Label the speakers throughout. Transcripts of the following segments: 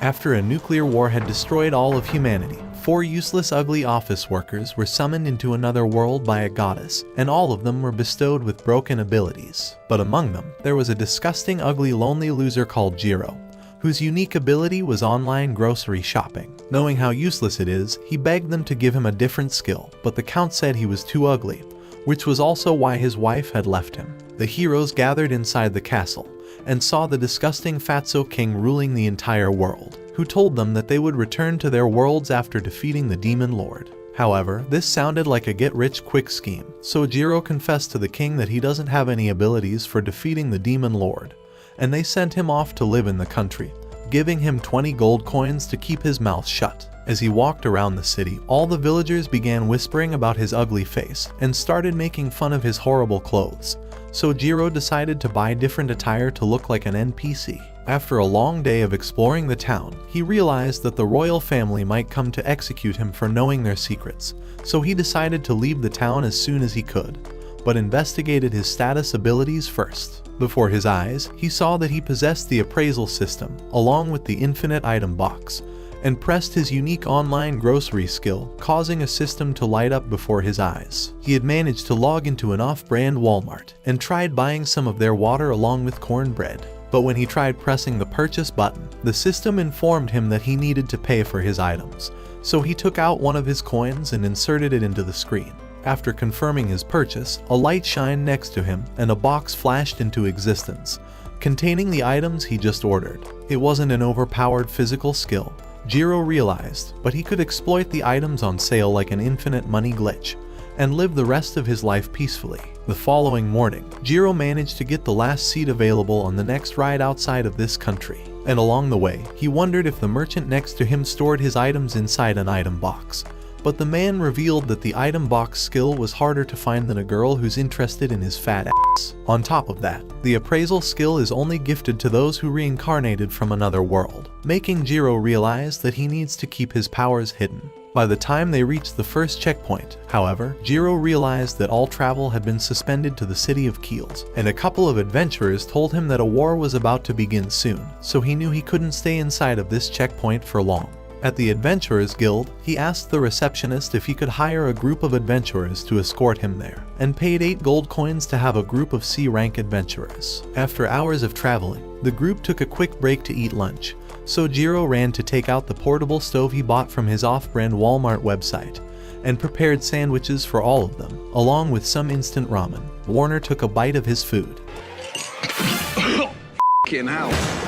Speaker 1: After a nuclear war had destroyed all of humanity, 4 useless ugly office workers were summoned into another world by a goddess, and all of them were bestowed with broken abilities. But among them, there was a disgusting ugly lonely loser called Jiro, whose unique ability was online grocery shopping. Knowing how useless it is, he begged them to give him a different skill, but the count said he was too ugly, which was also why his wife had left him. The heroes gathered inside the castle, and saw the disgusting Fatso King ruling the entire world, who told them that they would return to their worlds after defeating the Demon Lord. However, this sounded like a get-rich-quick scheme, so Jiro confessed to the king that he doesn't have any abilities for defeating the Demon Lord, and they sent him off to live in the country, giving him 20 gold coins to keep his mouth shut. As he walked around the city, all the villagers began whispering about his ugly face and started making fun of his horrible clothes, so Jiro decided to buy different attire to look like an NPC. After a long day of exploring the town, he realized that the royal family might come to execute him for knowing their secrets, so he decided to leave the town as soon as he could, but investigated his status abilities first. Before his eyes, he saw that he possessed the appraisal system, along with the infinite item box, and pressed his unique online grocery skill, causing a system to light up before his eyes. He had managed to log into an off-brand Walmart and tried buying some of their water along with cornbread. But when he tried pressing the purchase button, the system informed him that he needed to pay for his items, so he took out one of his coins and inserted it into the screen. After confirming his purchase, a light shined next to him and a box flashed into existence, containing the items he just ordered. It wasn't an overpowered physical skill, Jiro realized, but he could exploit the items on sale like an infinite money glitch, and live the rest of his life peacefully. The following morning, Jiro managed to get the last seat available on the next ride outside of this country, and along the way, he wondered if the merchant next to him stored his items inside an item box. But the man revealed that the item box skill was harder to find than a girl who's interested in his fat ass. On top of that, the appraisal skill is only gifted to those who reincarnated from another world, making Jiro realize that he needs to keep his powers hidden. By the time they reached the first checkpoint, however, Jiro realized that all travel had been suspended to the city of Keels, and a couple of adventurers told him that a war was about to begin soon, so he knew he couldn't stay inside of this checkpoint for long. At the Adventurers Guild, he asked the receptionist if he could hire a group of adventurers to escort him there, and paid 8 gold coins to have a group of C-rank adventurers. After hours of traveling, the group took a quick break to eat lunch, so Jiro ran to take out the portable stove he bought from his off-brand Walmart website, and prepared sandwiches for all of them, along with some instant ramen. Warner took a bite of his food.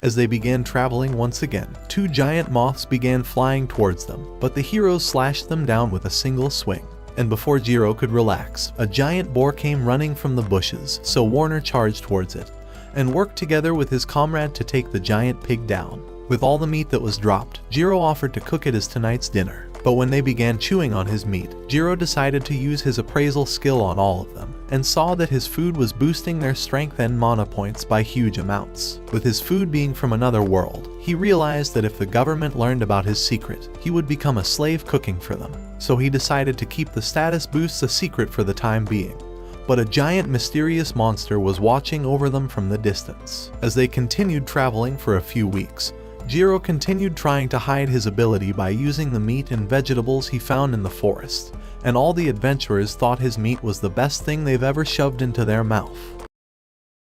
Speaker 1: As they began traveling once again, 2 giant moths began flying towards them, but the heroes slashed them down with a single swing. And before Jiro could relax, a giant boar came running from the bushes, so Warner charged towards it, and worked together with his comrade to take the giant pig down. With all the meat that was dropped, Jiro offered to cook it as tonight's dinner. But when they began chewing on his meat, Jiro decided to use his appraisal skill on all of them, and saw that his food was boosting their strength and mana points by huge amounts. With his food being from another world, he realized that if the government learned about his secret, he would become a slave cooking for them. So he decided to keep the status boosts a secret for the time being. But a giant mysterious monster was watching over them from the distance. As they continued traveling for a few weeks, Jiro continued trying to hide his ability by using the meat and vegetables he found in the forest, and all the adventurers thought his meat was the best thing they've ever shoved into their mouth.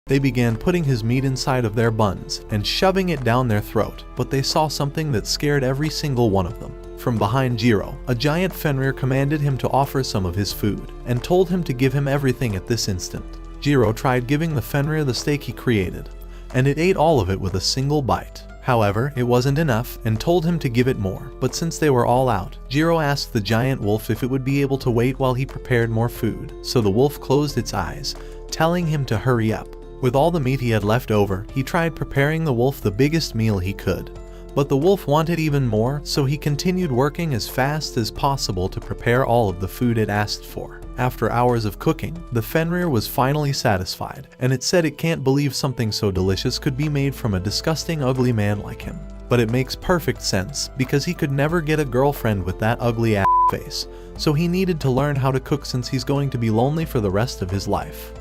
Speaker 1: They began putting his meat inside of their buns and shoving it down their throat, but they saw something that scared every single one of them. From behind Jiro, a giant Fenrir commanded him to offer some of his food, and told him to give him everything at this instant. Jiro tried giving the Fenrir the steak he created, and it ate all of it with a single bite. However, it wasn't enough and told him to give it more, but since they were all out, Jiro asked the giant wolf if it would be able to wait while he prepared more food, so the wolf closed its eyes, telling him to hurry up. With all the meat he had left over, he tried preparing the wolf the biggest meal he could, but the wolf wanted even more, so he continued working as fast as possible to prepare all of the food it asked for. After hours of cooking, the Fenrir was finally satisfied, and it said it can't believe something so delicious could be made from a disgusting ugly man like him. But it makes perfect sense, because he could never get a girlfriend with that ugly ass face, so he needed to learn how to cook since he's going to be lonely for the rest of his life.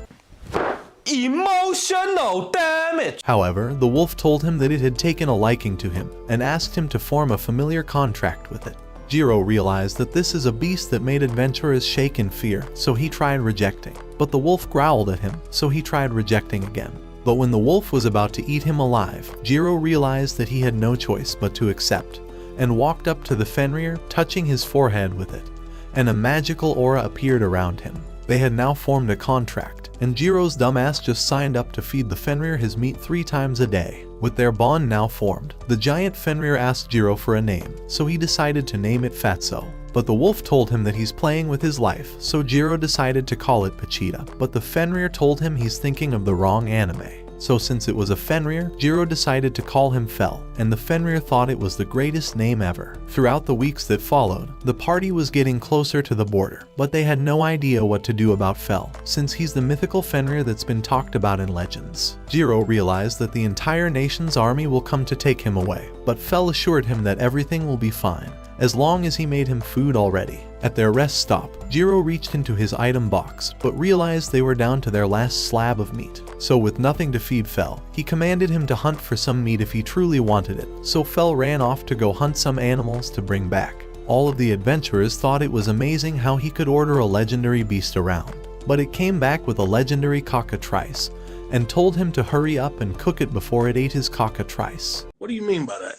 Speaker 2: Emotional damage.
Speaker 1: However, the wolf told him that it had taken a liking to him and asked him to form a familiar contract with it. Jiro realized that this is a beast that made adventurers shake in fear, so he tried rejecting. But the wolf growled at him, so he tried rejecting again. But when the wolf was about to eat him alive, Jiro realized that he had no choice but to accept, and walked up to the Fenrir, touching his forehead with it, and a magical aura appeared around him. They had now formed a contract, and Jiro's dumbass just signed up to feed the Fenrir his meat 3 times a day. With their bond now formed, the giant Fenrir asked Jiro for a name, so he decided to name it Fatso. But the wolf told him that he's playing with his life, so Jiro decided to call it Pachita. But the Fenrir told him he's thinking of the wrong anime. So since it was a Fenrir, Jiro decided to call him Fel, and the Fenrir thought it was the greatest name ever. Throughout the weeks that followed, the party was getting closer to the border, but they had no idea what to do about Fel, since he's the mythical Fenrir that's been talked about in legends. Jiro realized that the entire nation's army will come to take him away, but Fel assured him that everything will be fine, as long as he made him food already. At their rest stop, Jiro reached into his item box, but realized they were down to their last slab of meat. So with nothing to feed Fel, he commanded him to hunt for some meat if he truly wanted it, so Fel ran off to go hunt some animals to bring back. All of the adventurers thought it was amazing how he could order a legendary beast around, but it came back with a legendary cockatrice, and told him to hurry up and cook it before it ate his cockatrice.
Speaker 2: What do you mean by that?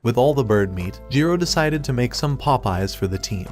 Speaker 1: With all the bird meat, Jiro decided to make some Popeyes for the team,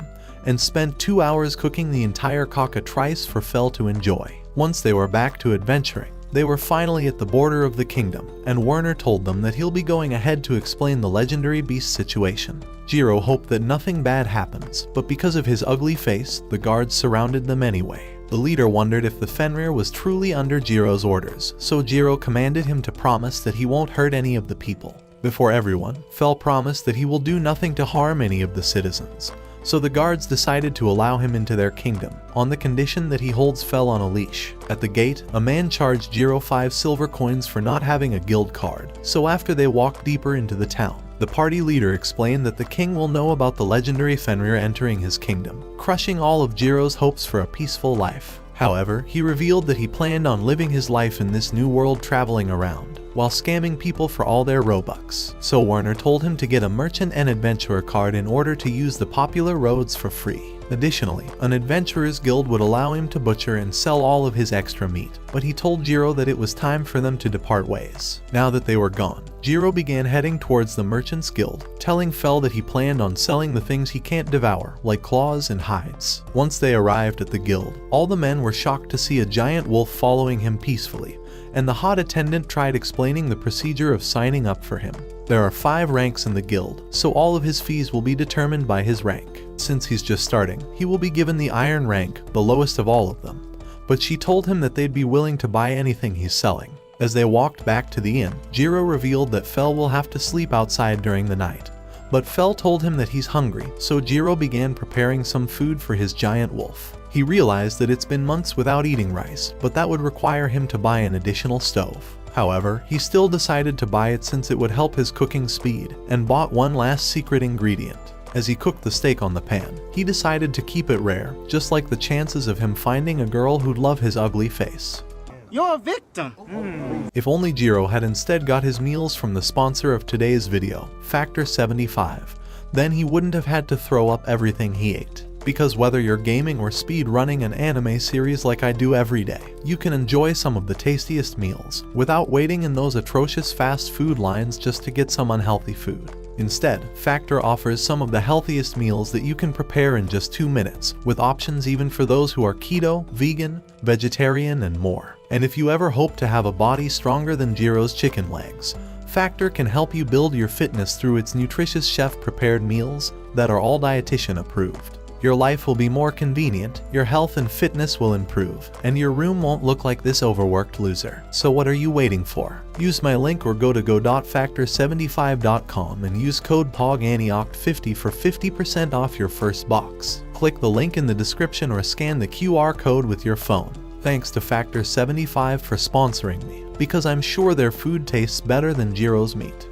Speaker 1: and spent 2 hours cooking the entire cockatrice for Fel to enjoy. Once they were back to adventuring, they were finally at the border of the kingdom, and Werner told them that he'll be going ahead to explain the legendary beast situation. Jiro hoped that nothing bad happens, but because of his ugly face, the guards surrounded them anyway. The leader wondered if the Fenrir was truly under Jiro's orders, so Jiro commanded him to promise that he won't hurt any of the people. Before everyone, Fel promised that he will do nothing to harm any of the citizens, so the guards decided to allow him into their kingdom, on the condition that he holds Fel on a leash. At the gate, a man charged Jiro 5 silver coins for not having a guild card, so after they walked deeper into the town, the party leader explained that the king will know about the legendary Fenrir entering his kingdom, crushing all of Jiro's hopes for a peaceful life. However, he revealed that he planned on living his life in this new world traveling around, while scamming people for all their Robux. So Werner told him to get a merchant and adventurer card in order to use the popular roads for free. Additionally, an adventurer's guild would allow him to butcher and sell all of his extra meat, but he told Jiro that it was time for them to depart ways. Now that they were gone, Jiro began heading towards the merchant's guild, telling Fel that he planned on selling the things he can't devour, like claws and hides. Once they arrived at the guild, all the men were shocked to see a giant wolf following him peacefully, and the hot attendant tried explaining the procedure of signing up for him. There are 5 ranks in the guild, so all of his fees will be determined by his rank. Since he's just starting, he will be given the iron rank, the lowest of all of them. But she told him that they'd be willing to buy anything he's selling. As they walked back to the inn, Jiro revealed that Fel will have to sleep outside during the night. But Fel told him that he's hungry, so Jiro began preparing some food for his giant wolf. He realized that it's been months without eating rice, but that would require him to buy an additional stove. However, he still decided to buy it since it would help his cooking speed, and bought one last secret ingredient. As he cooked the steak on the pan, he decided to keep it rare, just like the chances of him finding a girl who'd love his ugly face.
Speaker 3: You're a victim.
Speaker 1: If only Jiro had instead got his meals from the sponsor of today's video, Factor 75, then he wouldn't have had to throw up everything he ate. Because whether you're gaming or speed running an anime series like I do every day, you can enjoy some of the tastiest meals without waiting in those atrocious fast food lines just to get some unhealthy food. Instead, Factor offers some of the healthiest meals that you can prepare in just 2 minutes, with options even for those who are keto, vegan, vegetarian, and more. And if you ever hope to have a body stronger than Jiro's chicken legs, Factor can help you build your fitness through its nutritious chef-prepared meals that are all dietitian approved. Your life will be more convenient, your health and fitness will improve, and your room won't look like this overworked loser. So what are you waiting for? Use my link or go to go.factor75.com and use code POGANIOCT50 for 50% off your first box. Click the link in the description or scan the QR code with your phone. Thanks to Factor 75 for sponsoring me, because I'm sure their food tastes better than Jiro's meat.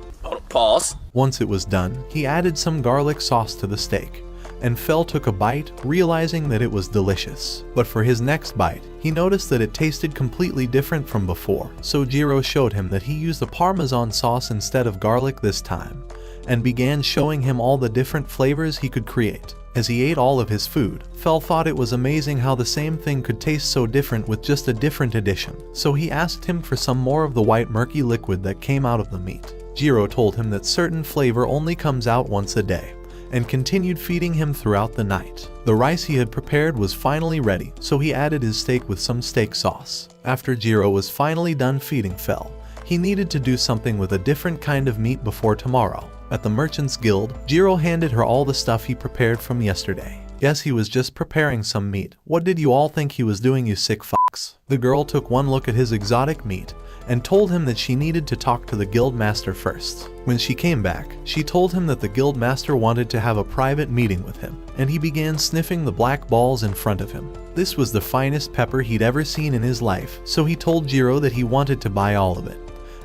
Speaker 2: Pause.
Speaker 1: Once it was done, he added some garlic sauce to the steak, and Fel took a bite, realizing that it was delicious. But for his next bite, he noticed that it tasted completely different from before, so Jiro showed him that he used a Parmesan sauce instead of garlic this time, and began showing him all the different flavors he could create. As he ate all of his food, Fel thought it was amazing how the same thing could taste so different with just a different addition, so he asked him for some more of the white murky liquid that came out of the meat. Jiro told him that certain flavor only comes out once a day, and continued feeding him throughout the night. The rice he had prepared was finally ready, so he added his steak with some steak sauce. After Jiro was finally done feeding Fel, he needed to do something with a different kind of meat before tomorrow. At the Merchants Guild, Jiro handed her all the stuff he prepared from yesterday. Yes, he was just preparing some meat. What did you all think he was doing, you sick fucks? The girl took one look at his exotic meat and told him that she needed to talk to the guild master first. When she came back, she told him that the guild master wanted to have a private meeting with him, and he began sniffing the black balls in front of him. This was the finest pepper he'd ever seen in his life, so he told Jiro that he wanted to buy all of it,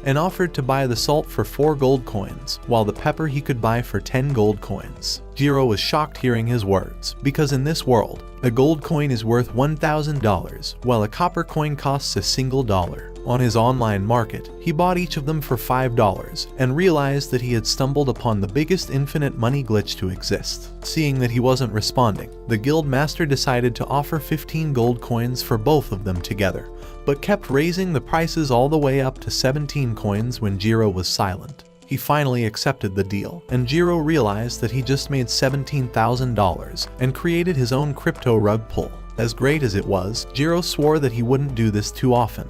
Speaker 1: and offered to buy the salt for 4 gold coins, while the pepper he could buy for 10 gold coins. Jiro was shocked hearing his words, because in this world, a gold coin is worth $1,000, while a copper coin costs $1. On his online market, he bought each of them for $5, and realized that he had stumbled upon the biggest infinite money glitch to exist. Seeing that he wasn't responding, the guild master decided to offer 15 gold coins for both of them together, but kept raising the prices all the way up to 17 coins when Jiro was silent. He finally accepted the deal, and Jiro realized that he just made $17,000 and created his own crypto rug pull. As great as it was, Jiro swore that he wouldn't do this too often,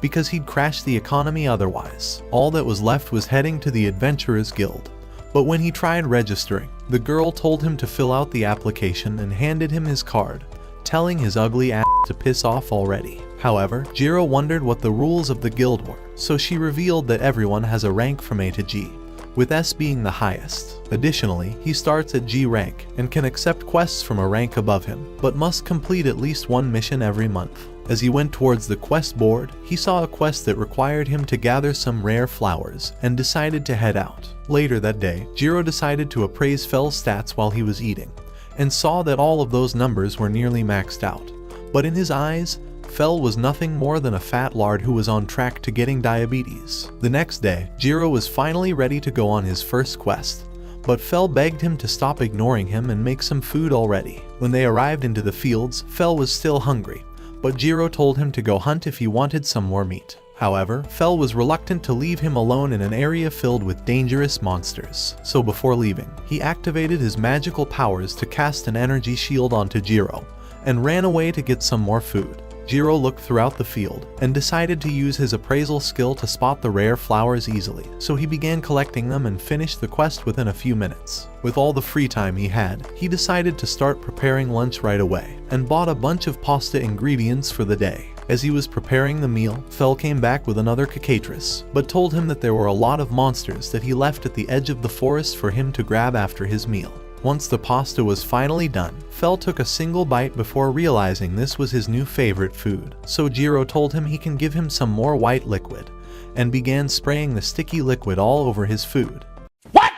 Speaker 1: because he'd crash the economy otherwise. All that was left was heading to the Adventurers Guild. But when he tried registering, the girl told him to fill out the application and handed him his card, telling his ugly ass to piss off already. However, Jiro wondered what the rules of the guild were, so she revealed that everyone has a rank from A to G, with S being the highest. Additionally, he starts at G rank and can accept quests from a rank above him, but must complete at least one mission every month. As he went towards the quest board, he saw a quest that required him to gather some rare flowers, and decided to head out. Later that day, Jiro decided to appraise Fel's stats while he was eating, and saw that all of those numbers were nearly maxed out. But in his eyes, Fel was nothing more than a fat lard who was on track to getting diabetes. The next day, Jiro was finally ready to go on his first quest, but Fel begged him to stop ignoring him and make some food already. When they arrived into the fields, Fel was still hungry, but Jiro told him to go hunt if he wanted some more meat. However, Fel was reluctant to leave him alone in an area filled with dangerous monsters. So before leaving, he activated his magical powers to cast an energy shield onto Jiro, and ran away to get some more food. Jiro looked throughout the field, and decided to use his appraisal skill to spot the rare flowers easily, so he began collecting them and finished the quest within a few minutes. With all the free time he had, he decided to start preparing lunch right away, and bought a bunch of pasta ingredients for the day. As he was preparing the meal, Fel came back with another cicatrice, but told him that there were a lot of monsters that he left at the edge of the forest for him to grab after his meal. Once the pasta was finally done, Fel took a single bite before realizing this was his new favorite food. So Jiro told him he can give him some more white liquid, and began spraying the sticky liquid all over his food.
Speaker 2: What?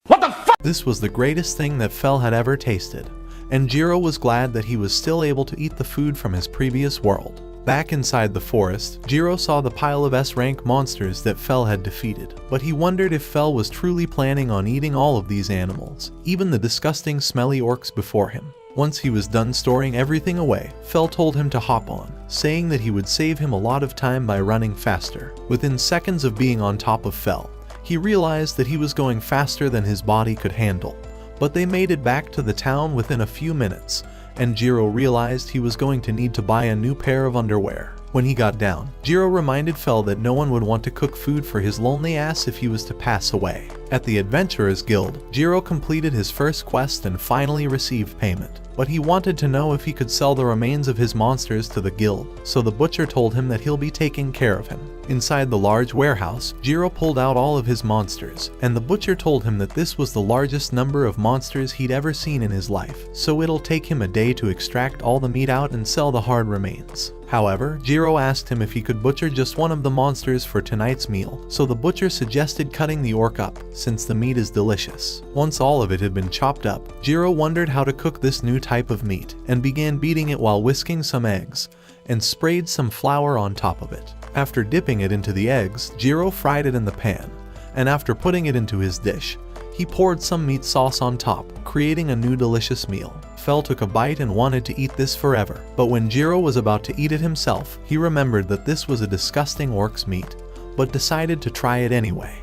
Speaker 2: What the fuck?
Speaker 1: This was the greatest thing that Fel had ever tasted, and Jiro was glad that he was still able to eat the food from his previous world. Back inside the forest, Jiro saw the pile of S-rank monsters that Fel had defeated, but he wondered if Fel was truly planning on eating all of these animals, even the disgusting smelly orcs before him. Once he was done storing everything away, Fel told him to hop on, saying that he would save him a lot of time by running faster. Within seconds of being on top of Fel, he realized that he was going faster than his body could handle, but they made it back to the town within a few minutes, and Jiro realized he was going to need to buy a new pair of underwear. When he got down, Jiro reminded Fel that no one would want to cook food for his lonely ass if he was to pass away. At the Adventurers Guild, Jiro completed his first quest and finally received payment, but he wanted to know if he could sell the remains of his monsters to the guild, so the butcher told him that he'll be taking care of him. Inside the large warehouse, Jiro pulled out all of his monsters, and the butcher told him that this was the largest number of monsters he'd ever seen in his life, so it'll take him a day to extract all the meat out and sell the hard remains. However, Jiro asked him if he could butcher just one of the monsters for tonight's meal, so the butcher suggested cutting the orc up, since the meat is delicious. Once all of it had been chopped up, Jiro wondered how to cook this new type of meat and began beating it while whisking some eggs and sprayed some flour on top of it. After dipping it into the eggs, Jiro fried it in the pan, and after putting it into his dish, he poured some meat sauce on top, creating a new delicious meal. Fel took a bite and wanted to eat this forever, but when Jiro was about to eat it himself, he remembered that this was a disgusting orc's meat, but decided to try it anyway.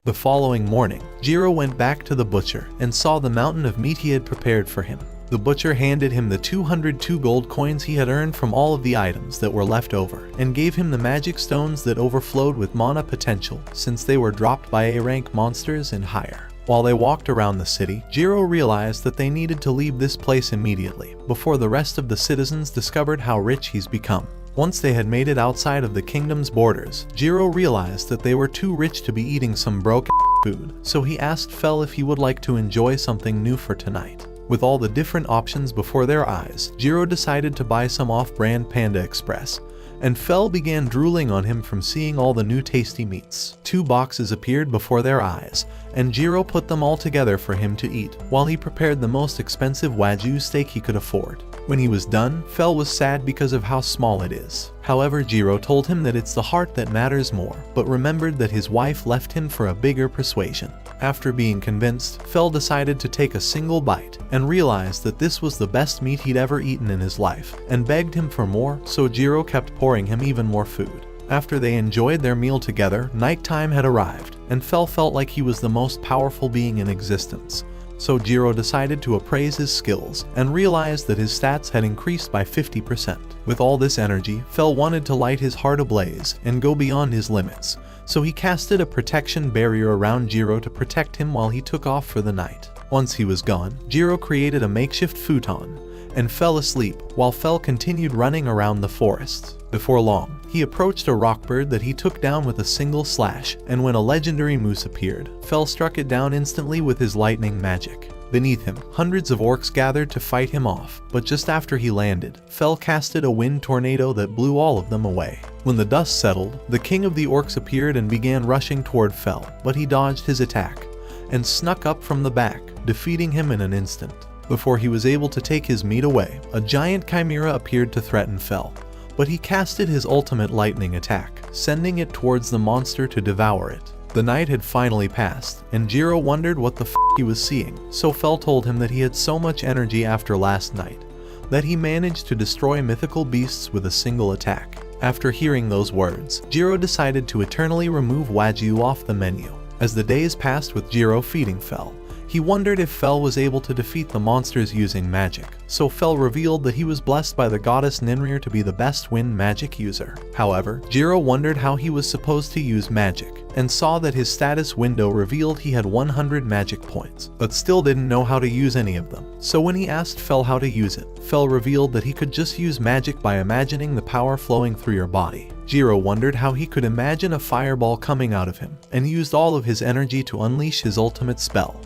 Speaker 1: The following morning, Jiro went back to the butcher and saw the mountain of meat he had prepared for him. The butcher handed him the 202 gold coins he had earned from all of the items that were left over, and gave him the magic stones that overflowed with mana potential since they were dropped by A-rank monsters and higher. While they walked around the city, Jiro realized that they needed to leave this place immediately, before the rest of the citizens discovered how rich he's become. Once they had made it outside of the kingdom's borders, Jiro realized that they were too rich to be eating some broken food, so he asked Fel if he would like to enjoy something new for tonight. With all the different options before their eyes, Jiro decided to buy some off-brand Panda Express, and Fel began drooling on him from seeing all the new tasty meats. 2 boxes appeared before their eyes, and Jiro put them all together for him to eat, while he prepared the most expensive Wagyu steak he could afford. When he was done, Fel was sad because of how small it is. However, Jiro told him that it's the heart that matters more, but remembered that his wife left him for a bigger persuasion. After being convinced, Fel decided to take a single bite, and realized that this was the best meat he'd ever eaten in his life, and begged him for more, so Jiro kept pouring him even more food. After they enjoyed their meal together, nighttime had arrived, and Fel felt like he was the most powerful being in existence. So Jiro decided to appraise his skills, and realized that his stats had increased by 50%. With all this energy, Fel wanted to light his heart ablaze, and go beyond his limits, so he casted a protection barrier around Jiro to protect him while he took off for the night. Once he was gone, Jiro created a makeshift futon, and fell asleep, while Fel continued running around the forest. Before long, he approached a rockbird that he took down with a single slash, and when a legendary moose appeared, Fel struck it down instantly with his lightning magic. Beneath him, hundreds of orcs gathered to fight him off, but just after he landed, Fel casted a wind tornado that blew all of them away. When the dust settled, the king of the orcs appeared and began rushing toward Fel, but he dodged his attack, and snuck up from the back, defeating him in an instant. Before he was able to take his meat away, a giant chimera appeared to threaten Fel, but he casted his ultimate lightning attack, sending it towards the monster to devour it. The night had finally passed, and Jiro wondered what the f he was seeing, so Fel told him that he had so much energy after last night, that he managed to destroy mythical beasts with a single attack. After hearing those words, Jiro decided to eternally remove Wagyu off the menu. As the days passed with Jiro feeding Fel, he wondered if Fel was able to defeat the monsters using magic, so Fel revealed that he was blessed by the goddess Ninrir to be the best wind magic user. However, Jiro wondered how he was supposed to use magic, and saw that his status window revealed he had 100 magic points, but still didn't know how to use any of them. So when he asked Fel how to use it, Fel revealed that he could just use magic by imagining the power flowing through your body. Jiro wondered how he could imagine a fireball coming out of him, and used all of his energy to unleash his ultimate spell.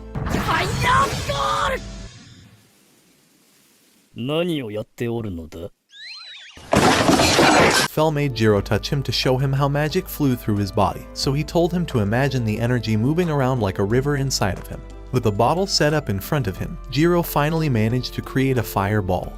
Speaker 3: 何をやっておるのだ?
Speaker 1: Fel made Jiro touch him to show him how magic flew through his body, so he told him to imagine the energy moving around like a river inside of him. With a bottle set up in front of him, Jiro finally managed to create a fireball.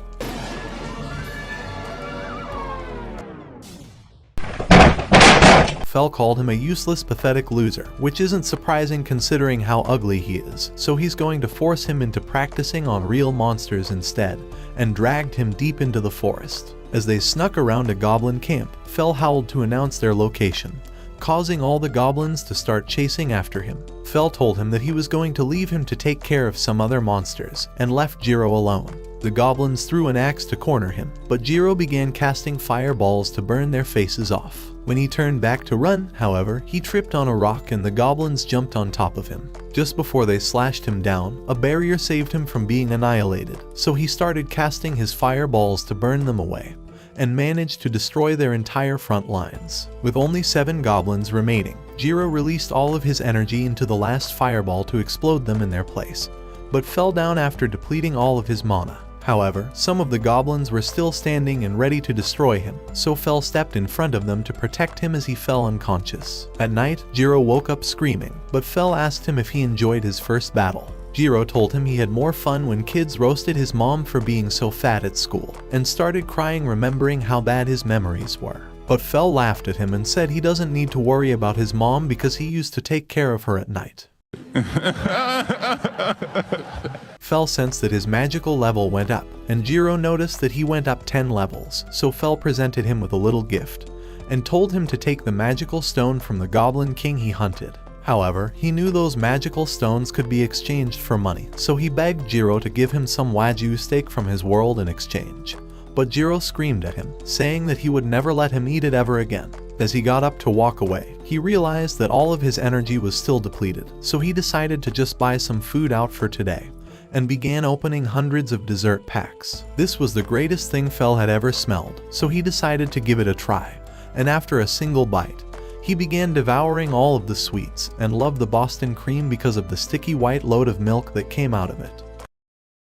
Speaker 1: Fel called him a useless, pathetic loser, which isn't surprising considering how ugly he is, so he's going to force him into practicing on real monsters instead, and dragged him deep into the forest. As they snuck around a goblin camp, Fel howled to announce their location, causing all the goblins to start chasing after him. Fel told him that he was going to leave him to take care of some other monsters, and left Jiro alone. The goblins threw an axe to corner him, but Jiro began casting fireballs to burn their faces off. When he turned back to run, however, he tripped on a rock and the goblins jumped on top of him. Just before they slashed him down, a barrier saved him from being annihilated, so he started casting his fireballs to burn them away, and managed to destroy their entire front lines. With only 7 goblins remaining, Jiro released all of his energy into the last fireball to explode them in their place, but fell down after depleting all of his mana. However, some of the goblins were still standing and ready to destroy him, so Fel stepped in front of them to protect him as he fell unconscious. At night, Jiro woke up screaming, but Fel asked him if he enjoyed his first battle. Jiro told him he had more fun when kids roasted his mom for being so fat at school, and started crying remembering how bad his memories were. But Fel laughed at him and said he doesn't need to worry about his mom because he used to take care of her at night. Fel sensed that his magical level went up, and Jiro noticed that he went up 10 levels, so Fel presented him with a little gift, and told him to take the magical stone from the Goblin King he hunted. However, he knew those magical stones could be exchanged for money, so he begged Jiro to give him some Wagyu steak from his world in exchange. But Jiro screamed at him, saying that he would never let him eat it ever again. As he got up to walk away, he realized that all of his energy was still depleted, so he decided to just buy some food out for today, and began opening hundreds of dessert packs. This was the greatest thing Fel had ever smelled, so he decided to give it a try, and after a single bite, he began devouring all of the sweets and loved the Boston cream because of the sticky white load of milk that came out of it.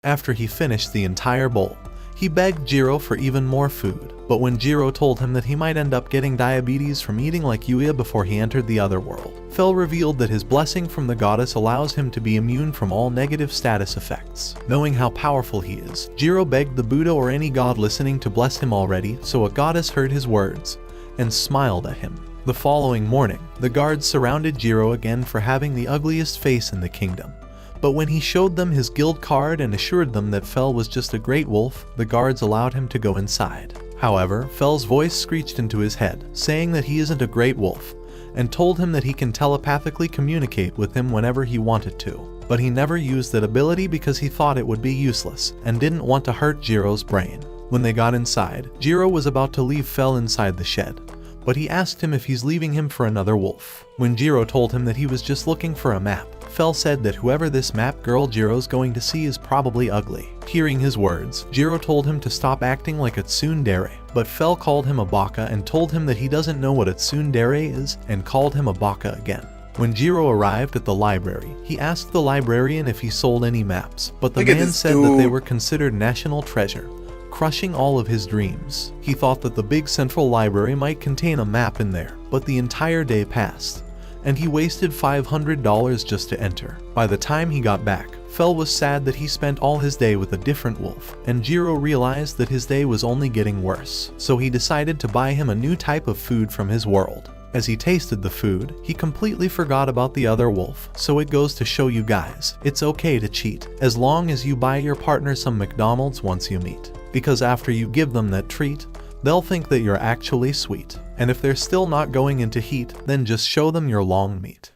Speaker 1: After he finished the entire bowl, he begged Jiro for even more food, but when Jiro told him that he might end up getting diabetes from eating like Yuya before he entered the other world, Fel revealed that his blessing from the goddess allows him to be immune from all negative status effects. Knowing how powerful he is, Jiro begged the Buddha or any god listening to bless him already, so a goddess heard his words and smiled at him. The following morning, the guards surrounded Jiro again for having the ugliest face in the kingdom. But when he showed them his guild card and assured them that Fel was just a great wolf, the guards allowed him to go inside. However, Fel's voice screeched into his head, saying that he isn't a great wolf, and told him that he can telepathically communicate with him whenever he wanted to. But he never used that ability because he thought it would be useless, and didn't want to hurt Jiro's brain. When they got inside, Jiro was about to leave Fel inside the shed, but he asked him if he's leaving him for another wolf. When Jiro told him that he was just looking for a map, Fel said that whoever this map girl Jiro's going to see is probably ugly. Hearing his words, Jiro told him to stop acting like a tsundere, but Fel called him a baka and told him that he doesn't know what a tsundere is and called him a baka again. When Jiro arrived at the library, he asked the librarian if he sold any maps, but the man said that they were considered national treasure, crushing all of his dreams. He thought that the big central library might contain a map in there, but the entire day passed, and he wasted $500 just to enter. By the time he got back, Fel was sad that he spent all his day with a different wolf, and Jiro realized that his day was only getting worse, so he decided to buy him a new type of food from his world. As he tasted the food, he completely forgot about the other wolf, so it goes to show you guys, it's okay to cheat, as long as you buy your partner some McDonald's once you meet. Because after you give them that treat, they'll think that you're actually sweet. And if they're still not going into heat, then just show them your long meat.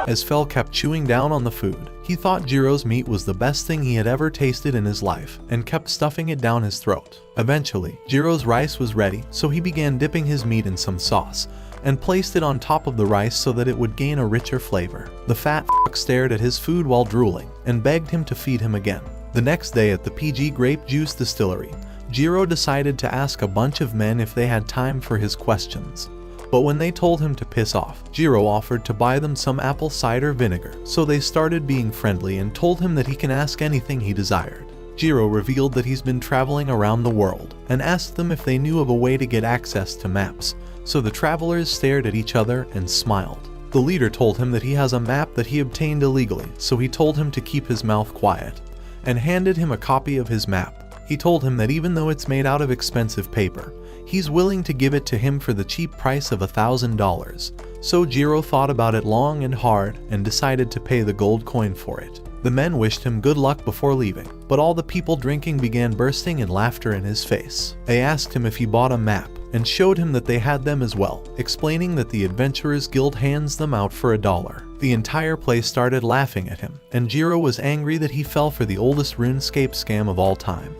Speaker 1: As Fel kept chewing down on the food, he thought Jiro's meat was the best thing he had ever tasted in his life, and kept stuffing it down his throat. Eventually, Jiro's rice was ready, so he began dipping his meat in some sauce, and placed it on top of the rice so that it would gain a richer flavor. The fat fuck stared at his food while drooling, and begged him to feed him again. The next day at the PG Grape Juice Distillery, Jiro decided to ask a bunch of men if they had time for his questions. But when they told him to piss off, Jiro offered to buy them some apple cider vinegar, so they started being friendly and told him that he can ask anything he desired. Jiro revealed that he's been traveling around the world, and asked them if they knew of a way to get access to maps, so the travelers stared at each other and smiled. The leader told him that he has a map that he obtained illegally, so he told him to keep his mouth quiet, and handed him a copy of his map. He told him that even though it's made out of expensive paper, he's willing to give it to him for the cheap price of $1,000. So Jiro thought about it long and hard and decided to pay the gold coin for it. The men wished him good luck before leaving, but all the people drinking began bursting in laughter in his face. They asked him if he bought a map, and showed him that they had them as well, explaining that the Adventurers Guild hands them out for $1. The entire place started laughing at him, and Jiro was angry that he fell for the oldest RuneScape scam of all time.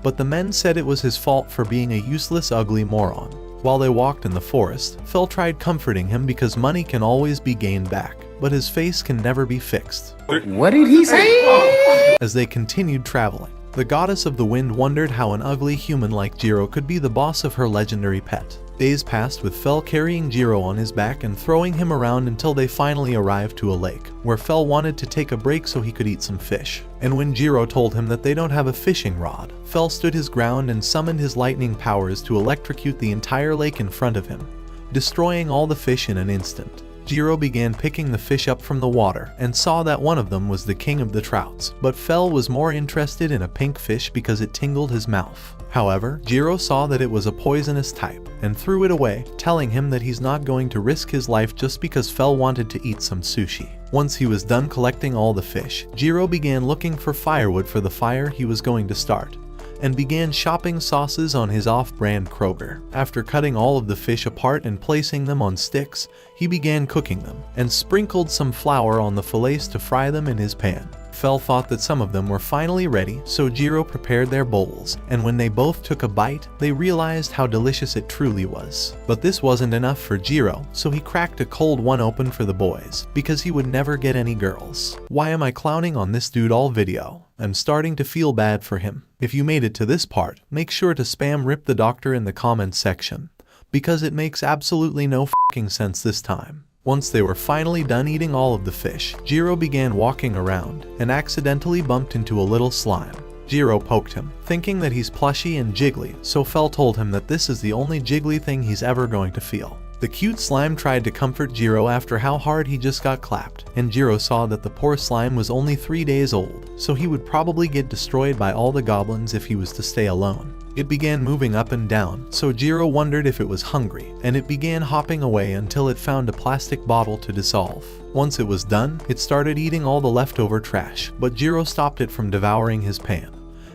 Speaker 1: But the men said it was his fault for being a useless, ugly moron. While they walked in the forest, Fel tried comforting him because money can always be gained back, but his face can never be fixed.
Speaker 4: What did he say?
Speaker 1: As they continued traveling, the goddess of the wind wondered how an ugly human like Jiro could be the boss of her legendary pet. Days passed with Fel carrying Jiro on his back and throwing him around until they finally arrived to a lake, where Fel wanted to take a break so he could eat some fish. And when Jiro told him that they don't have a fishing rod, Fel stood his ground and summoned his lightning powers to electrocute the entire lake in front of him, destroying all the fish in an instant. Jiro began picking the fish up from the water and saw that one of them was the king of the trouts, but Fel was more interested in a pink fish because it tingled his mouth. However, Jiro saw that it was a poisonous type and threw it away, telling him that he's not going to risk his life just because Fel wanted to eat some sushi. Once he was done collecting all the fish, Jiro began looking for firewood for the fire he was going to start, and began shopping sauces on his off-brand Kroger. After cutting all of the fish apart and placing them on sticks, he began cooking them, and sprinkled some flour on the fillets to fry them in his pan. Fel thought that some of them were finally ready, so Jiro prepared their bowls, and when they both took a bite, they realized how delicious it truly was. But this wasn't enough for Jiro, so he cracked a cold one open for the boys, because he would never get any girls. Why am I clowning on this dude all video? I'm starting to feel bad for him. If you made it to this part, make sure to spam Rip the Doctor in the comments section, because it makes absolutely no f***ing sense this time. Once they were finally done eating all of the fish, Jiro began walking around and accidentally bumped into a little slime. Jiro poked him, thinking that he's plushy and jiggly, so Fel told him that this is the only jiggly thing he's ever going to feel. The cute slime tried to comfort Jiro after how hard he just got clapped, and Jiro saw that the poor slime was only 3 days old, so he would probably get destroyed by all the goblins if he was to stay alone. It began moving up and down, so Jiro wondered if it was hungry, and it began hopping away until it found a plastic bottle to dissolve. Once it was done, it started eating all the leftover trash, but Jiro stopped it from devouring his pan,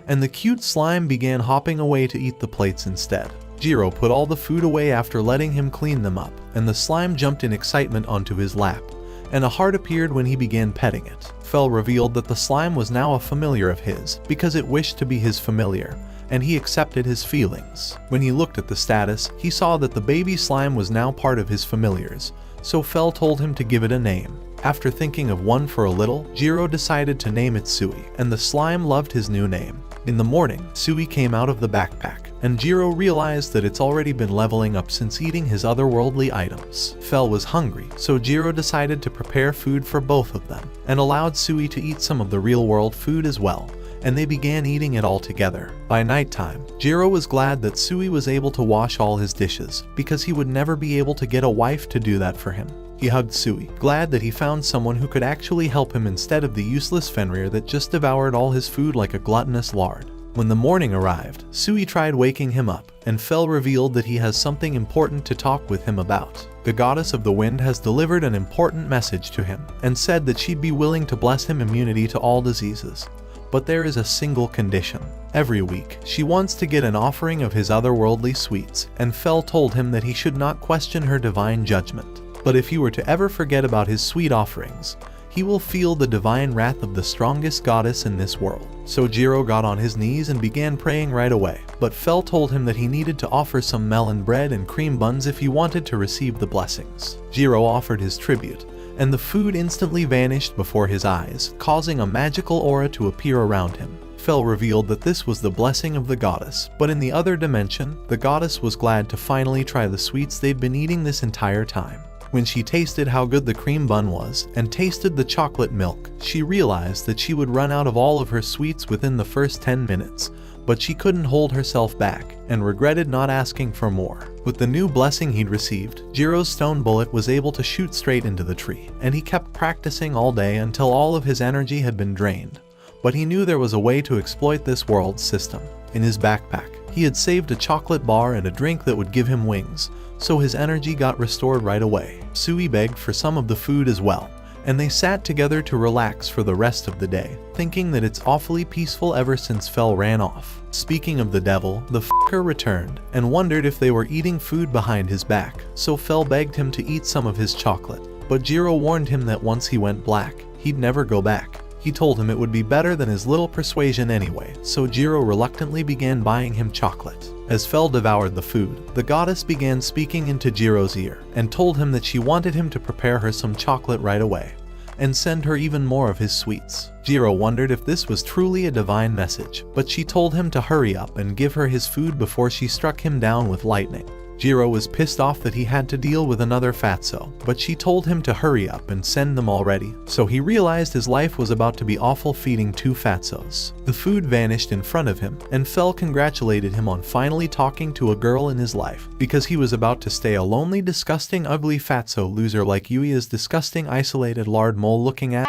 Speaker 1: and the cute slime began hopping away to eat the plates instead. Jiro put all the food away after letting him clean them up, and the slime jumped in excitement onto his lap, and a heart appeared when he began petting it. Fel revealed that the slime was now a familiar of his, because it wished to be his familiar, and he accepted his feelings. When he looked at the status, he saw that the baby slime was now part of his familiars, so Fel told him to give it a name. After thinking of one for a little, Jiro decided to name it Sui, and the slime loved his new name. In the morning, Sui came out of the backpack, and Jiro realized that it's already been leveling up since eating his otherworldly items. Fel was hungry, so Jiro decided to prepare food for both of them, and allowed Sui to eat some of the real-world food as well, and they began eating it all together. By nighttime, Jiro was glad that Sui was able to wash all his dishes, because he would never be able to get a wife to do that for him. He hugged Sui, glad that he found someone who could actually help him instead of the useless Fenrir that just devoured all his food like a gluttonous lard. When the morning arrived, Sui tried waking him up, and Fel revealed that he has something important to talk with him about. The goddess of the wind has delivered an important message to him, and said that she'd be willing to bless him immunity to all diseases. But there is a single condition. Every week, she wants to get an offering of his otherworldly sweets, and Fel told him that he should not question her divine judgment. But if he were to ever forget about his sweet offerings, he will feel the divine wrath of the strongest goddess in this world. So Jiro got on his knees and began praying right away, but Fel told him that he needed to offer some melon bread and cream buns if he wanted to receive the blessings. Jiro offered his tribute, and the food instantly vanished before his eyes, causing a magical aura to appear around him. Fel revealed that this was the blessing of the goddess, but in the other dimension, the goddess was glad to finally try the sweets they'd been eating this entire time. When she tasted how good the cream bun was, and tasted the chocolate milk, she realized that she would run out of all of her sweets within the first 10 minutes, but she couldn't hold herself back, and regretted not asking for more. With the new blessing he'd received, Jiro's stone bullet was able to shoot straight into the tree, and he kept practicing all day until all of his energy had been drained. But he knew there was a way to exploit this world's system. In his backpack, he had saved a chocolate bar and a drink that would give him wings, so his energy got restored right away. Sui begged for some of the food as well, and they sat together to relax for the rest of the day, thinking that it's awfully peaceful ever since Fel ran off. Speaking of the devil, the f***er returned, and wondered if they were eating food behind his back, so Fel begged him to eat some of his chocolate, but Jiro warned him that once he went black, he'd never go back. He told him it would be better than his little persuasion anyway, so Jiro reluctantly began buying him chocolate. As Fel devoured the food, the goddess began speaking into Jiro's ear, and told him that she wanted him to prepare her some chocolate right away, and send her even more of his sweets. Jiro wondered if this was truly a divine message, but she told him to hurry up and give her his food before she struck him down with lightning. Jiro was pissed off that he had to deal with another fatso, but she told him to hurry up and send them already, so he realized his life was about to be awful feeding 2 fatsos. The food vanished in front of him, and Fell congratulated him on finally talking to a girl in his life, because he was about to stay a lonely, disgusting, ugly fatso loser like Yuia's disgusting, isolated lard mole looking at.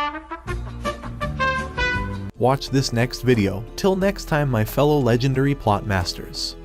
Speaker 1: Watch this next video. Till next time, my fellow legendary plot masters.